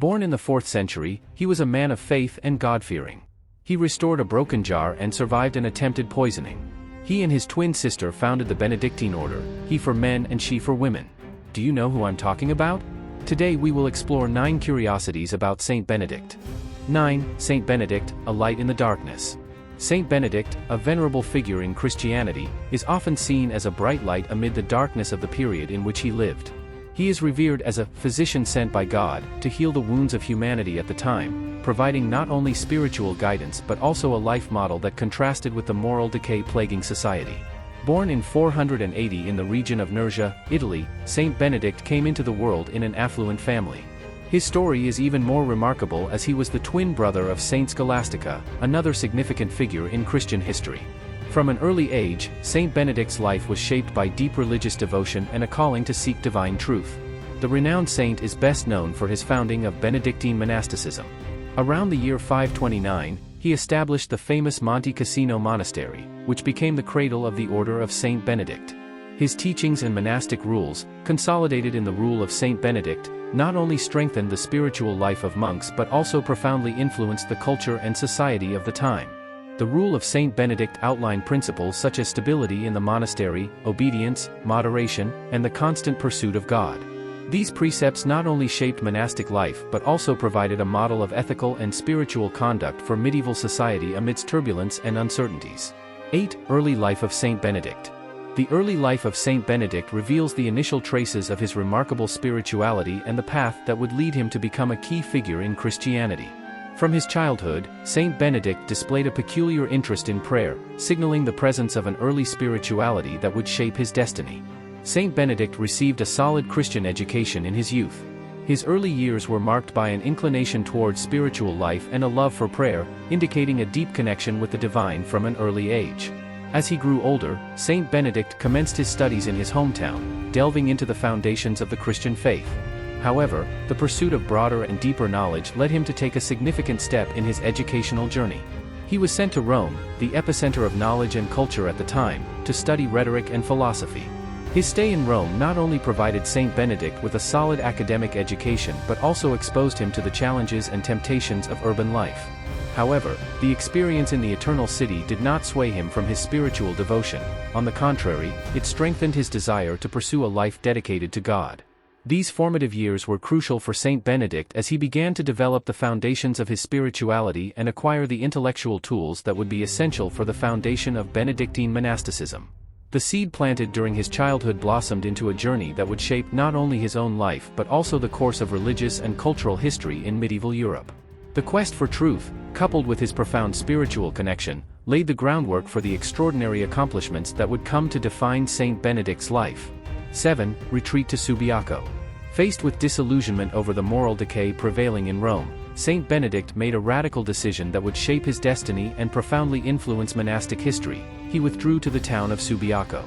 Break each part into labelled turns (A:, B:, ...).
A: Born in the 4th century, he was a man of faith and God-fearing. He restored a broken jar and survived an attempted poisoning. He and his twin sister founded the Benedictine order, he for men and she for women. Do you know who I'm talking about? Today we will explore 9 curiosities about Saint Benedict. 9. Saint Benedict, a light in the darkness. Saint Benedict, a venerable figure in Christianity, is often seen as a bright light amid the darkness of the period in which he lived. He is revered as a physician sent by God to heal the wounds of humanity at the time, providing not only spiritual guidance but also a life model that contrasted with the moral decay plaguing society. Born in 480 in the region of Nursia, Italy, Saint Benedict came into the world in an affluent family. His story is even more remarkable as he was the twin brother of Saint Scholastica, another significant figure in Christian history. From an early age, Saint Benedict's life was shaped by deep religious devotion and a calling to seek divine truth. The renowned saint is best known for his founding of Benedictine monasticism. Around the year 529, he established the famous Monte Cassino monastery, which became the cradle of the Order of Saint Benedict. His teachings and monastic rules, consolidated in the Rule of Saint Benedict, not only strengthened the spiritual life of monks but also profoundly influenced the culture and society of the time. The Rule of Saint Benedict outlined principles such as stability in the monastery, obedience, moderation, and the constant pursuit of God. These precepts not only shaped monastic life but also provided a model of ethical and spiritual conduct for medieval society amidst turbulence and uncertainties. 8. Early life of Saint Benedict. The early life of Saint Benedict reveals the initial traces of his remarkable spirituality and the path that would lead him to become a key figure in Christianity. From his childhood, Saint Benedict displayed a peculiar interest in prayer, signaling the presence of an early spirituality that would shape his destiny. Saint Benedict received a solid Christian education in his youth. His early years were marked by an inclination towards spiritual life and a love for prayer, indicating a deep connection with the divine from an early age. As he grew older, Saint Benedict commenced his studies in his hometown, delving into the foundations of the Christian faith. However, the pursuit of broader and deeper knowledge led him to take a significant step in his educational journey. He was sent to Rome, the epicenter of knowledge and culture at the time, to study rhetoric and philosophy. His stay in Rome not only provided Saint Benedict with a solid academic education but also exposed him to the challenges and temptations of urban life. However, the experience in the Eternal City did not sway him from his spiritual devotion. On the contrary, it strengthened his desire to pursue a life dedicated to God. These formative years were crucial for Saint Benedict as he began to develop the foundations of his spirituality and acquire the intellectual tools that would be essential for the foundation of Benedictine monasticism. The seed planted during his childhood blossomed into a journey that would shape not only his own life but also the course of religious and cultural history in medieval Europe. The quest for truth, coupled with his profound spiritual connection, laid the groundwork for the extraordinary accomplishments that would come to define Saint Benedict's life. 7. Retreat to Subiaco. Faced with disillusionment over the moral decay prevailing in Rome, Saint Benedict made a radical decision that would shape his destiny and profoundly influence monastic history. He withdrew to the town of Subiaco.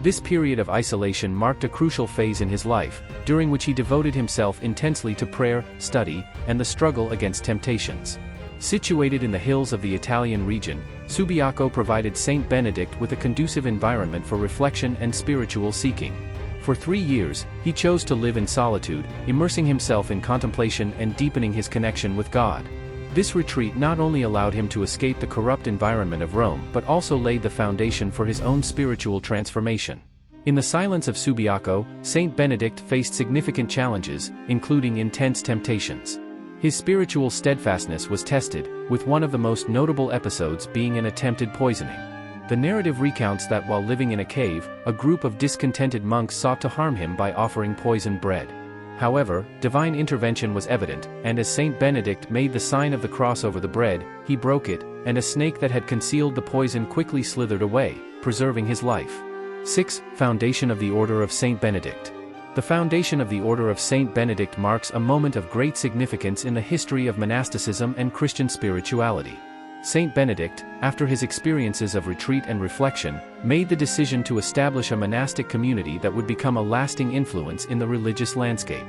A: This period of isolation marked a crucial phase in his life, during which he devoted himself intensely to prayer, study, and the struggle against temptations. Situated in the hills of the Italian region, Subiaco provided Saint Benedict with a conducive environment for reflection and spiritual seeking. For 3 years, he chose to live in solitude, immersing himself in contemplation and deepening his connection with God. This retreat not only allowed him to escape the corrupt environment of Rome but also laid the foundation for his own spiritual transformation. In the silence of Subiaco, Saint Benedict faced significant challenges, including intense temptations. His spiritual steadfastness was tested, with one of the most notable episodes being an attempted poisoning. The narrative recounts that while living in a cave, a group of discontented monks sought to harm him by offering poisoned bread. However, divine intervention was evident, and as Saint Benedict made the sign of the cross over the bread, he broke it, and a snake that had concealed the poison quickly slithered away, preserving his life. 6. Foundation of the Order of Saint Benedict. The foundation of the Order of Saint Benedict marks a moment of great significance in the history of monasticism and Christian spirituality. Saint Benedict, after his experiences of retreat and reflection, made the decision to establish a monastic community that would become a lasting influence in the religious landscape.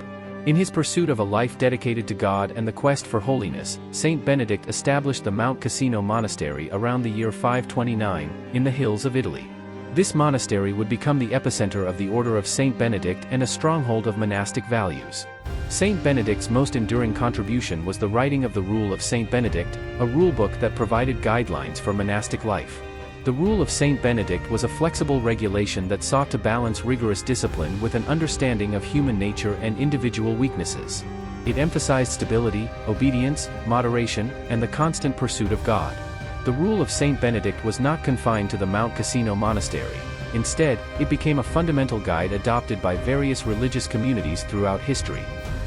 A: In his pursuit of a life dedicated to God and the quest for holiness, Saint Benedict established the Mount Cassino monastery around the year 529, in the hills of Italy. This monastery would become the epicenter of the Order of Saint Benedict and a stronghold of monastic values. Saint Benedict's most enduring contribution was the writing of the Rule of Saint Benedict, a rulebook that provided guidelines for monastic life. The Rule of Saint Benedict was a flexible regulation that sought to balance rigorous discipline with an understanding of human nature and individual weaknesses. It emphasized stability, obedience, moderation, and the constant pursuit of God. The Rule of Saint Benedict was not confined to the Mount Cassino monastery. Instead, it became a fundamental guide adopted by various religious communities throughout history.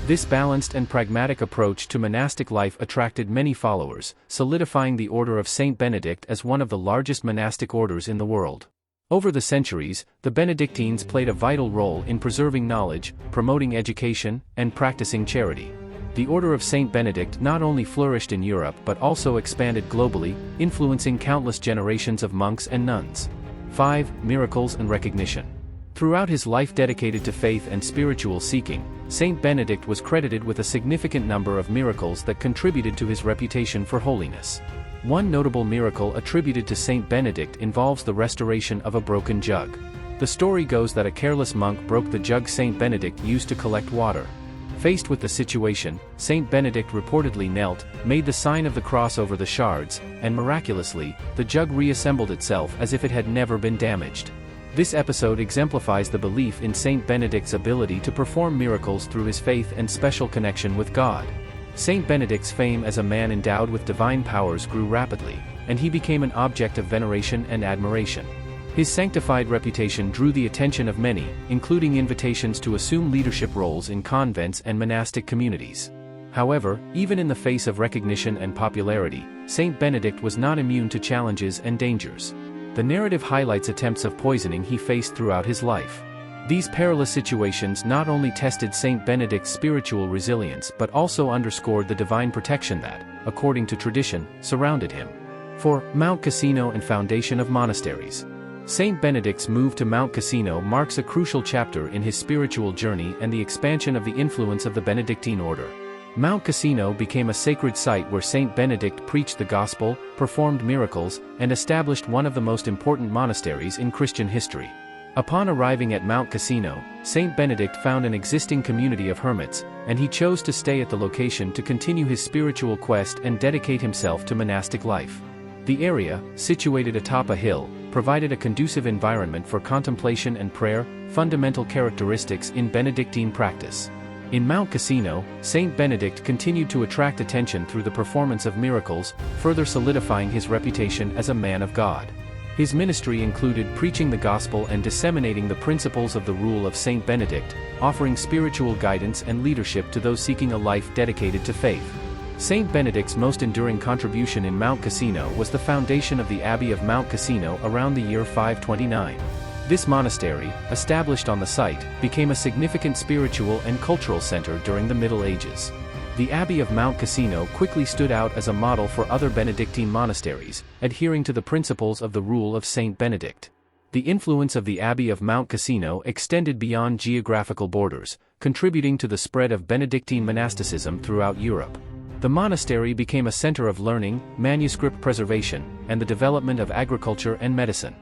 A: This balanced and pragmatic approach to monastic life attracted many followers, solidifying the Order of Saint Benedict as one of the largest monastic orders in the world. Over the centuries, the Benedictines played a vital role in preserving knowledge, promoting education, and practicing charity. The Order of Saint Benedict not only flourished in Europe but also expanded globally, influencing countless generations of monks and nuns. 5. Miracles and recognition. Throughout his life dedicated to faith and spiritual seeking, Saint Benedict was credited with a significant number of miracles that contributed to his reputation for holiness. One notable miracle attributed to Saint Benedict involves the restoration of a broken jug. The story goes that a careless monk broke the jug Saint Benedict used to collect water. Faced with the situation, Saint Benedict reportedly knelt, made the sign of the cross over the shards, and miraculously, the jug reassembled itself as if it had never been damaged. This episode exemplifies the belief in Saint Benedict's ability to perform miracles through his faith and special connection with God. Saint Benedict's fame as a man endowed with divine powers grew rapidly, and he became an object of veneration and admiration. His sanctified reputation drew the attention of many, including invitations to assume leadership roles in convents and monastic communities. However, even in the face of recognition and popularity, Saint Benedict was not immune to challenges and dangers. The narrative highlights attempts of poisoning he faced throughout his life. These perilous situations not only tested Saint Benedict's spiritual resilience but also underscored the divine protection that, according to tradition, surrounded him. 4. Mount Cassino and foundation of monasteries. Saint Benedict's move to Mount Cassino marks a crucial chapter in his spiritual journey and the expansion of the influence of the Benedictine order. Mount Cassino became a sacred site where Saint Benedict preached the gospel, performed miracles, and established one of the most important monasteries in Christian history. Upon arriving at Mount Cassino, Saint Benedict found an existing community of hermits, and he chose to stay at the location to continue his spiritual quest and dedicate himself to monastic life. The area, situated atop a hill, provided a conducive environment for contemplation and prayer, fundamental characteristics in Benedictine practice. In Mount Cassino, Saint Benedict continued to attract attention through the performance of miracles, further solidifying his reputation as a man of God. His ministry included preaching the gospel and disseminating the principles of the Rule of Saint Benedict, offering spiritual guidance and leadership to those seeking a life dedicated to faith. Saint Benedict's most enduring contribution in Mount Cassino was the foundation of the Abbey of Mount Cassino around the year 529. This monastery, established on the site, became a significant spiritual and cultural center during the Middle Ages. The Abbey of Mount Cassino quickly stood out as a model for other Benedictine monasteries, adhering to the principles of the Rule of Saint Benedict. The influence of the Abbey of Mount Cassino extended beyond geographical borders, contributing to the spread of Benedictine monasticism throughout Europe. The monastery became a center of learning, manuscript preservation, and the development of agriculture and medicine.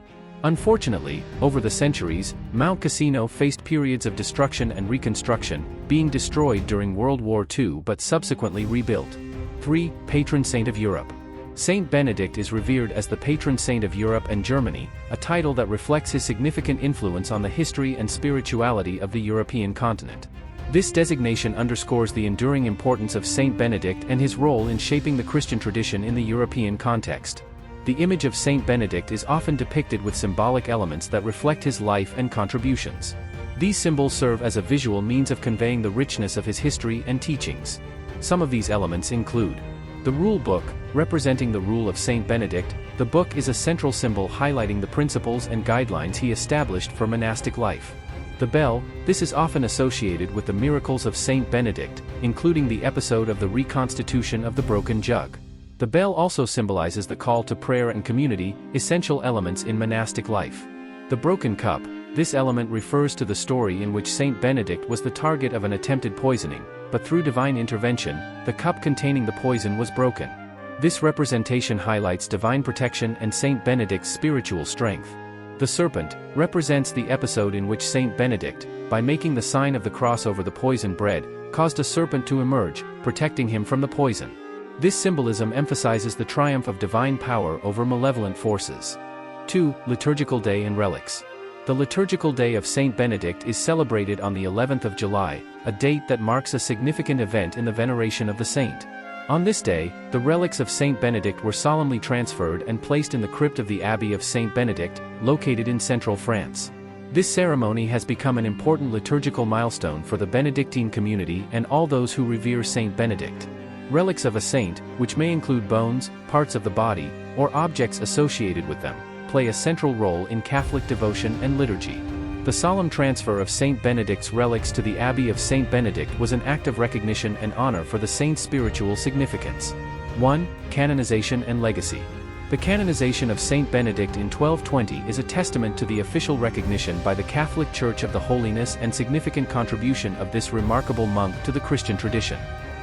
A: Unfortunately, over the centuries, Mount Cassino faced periods of destruction and reconstruction, being destroyed during World War II but subsequently rebuilt. 3. Patron Saint of Europe. Saint Benedict is revered as the patron saint of Europe and Germany, a title that reflects his significant influence on the history and spirituality of the European continent. This designation underscores the enduring importance of Saint Benedict and his role in shaping the Christian tradition in the European context. The image of Saint Benedict is often depicted with symbolic elements that reflect his life and contributions. These symbols serve as a visual means of conveying the richness of his history and teachings. Some of these elements include the Rule Book, representing the Rule of Saint Benedict. The book is a central symbol highlighting the principles and guidelines he established for monastic life. The Bell, this is often associated with the miracles of Saint Benedict, including the episode of the reconstitution of the broken jug. The bell also symbolizes the call to prayer and community, essential elements in monastic life. The broken cup, this element refers to the story in which Saint Benedict was the target of an attempted poisoning, but through divine intervention, the cup containing the poison was broken. This representation highlights divine protection and Saint Benedict's spiritual strength. The serpent represents the episode in which Saint Benedict, by making the sign of the cross over the poisoned bread, caused a serpent to emerge, protecting him from the poison. This symbolism emphasizes the triumph of divine power over malevolent forces. 2. Liturgical Day and Relics. The liturgical day of Saint Benedict is celebrated on the 11th of July, a date that marks a significant event in the veneration of the saint. On this day, the relics of Saint Benedict were solemnly transferred and placed in the crypt of the Abbey of Saint Benedict, located in central France. This ceremony has become an important liturgical milestone for the Benedictine community and all those who revere Saint Benedict. Relics of a saint, which may include bones, parts of the body, or objects associated with them, play a central role in Catholic devotion and liturgy. The solemn transfer of Saint Benedict's relics to the Abbey of Saint Benedict was an act of recognition and honor for the saint's spiritual significance. 1. Canonization and Legacy. The canonization of Saint Benedict in 1220 is a testament to the official recognition by the Catholic Church of the holiness and significant contribution of this remarkable monk to the Christian tradition.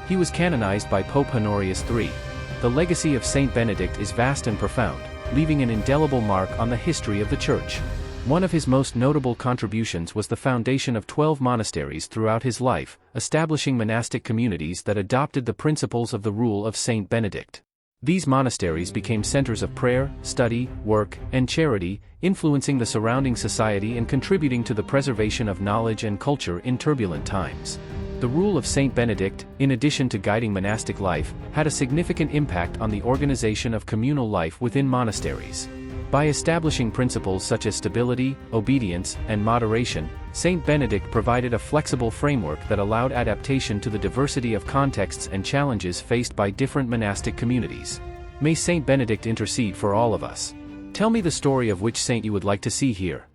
A: He was canonized by Pope Honorius III. The legacy of Saint Benedict is vast and profound, leaving an indelible mark on the history of the Church. One of his most notable contributions was the foundation of 12 monasteries throughout his life, establishing monastic communities that adopted the principles of the rule of Saint Benedict. These monasteries became centers of prayer, study, work, and charity, influencing the surrounding society and contributing to the preservation of knowledge and culture in turbulent times. The rule of Saint Benedict, in addition to guiding monastic life, had a significant impact on the organization of communal life within monasteries. By establishing principles such as stability, obedience, and moderation, Saint Benedict provided a flexible framework that allowed adaptation to the diversity of contexts and challenges faced by different monastic communities. May Saint Benedict intercede for all of us. Tell me the story of which saint you would like to see here.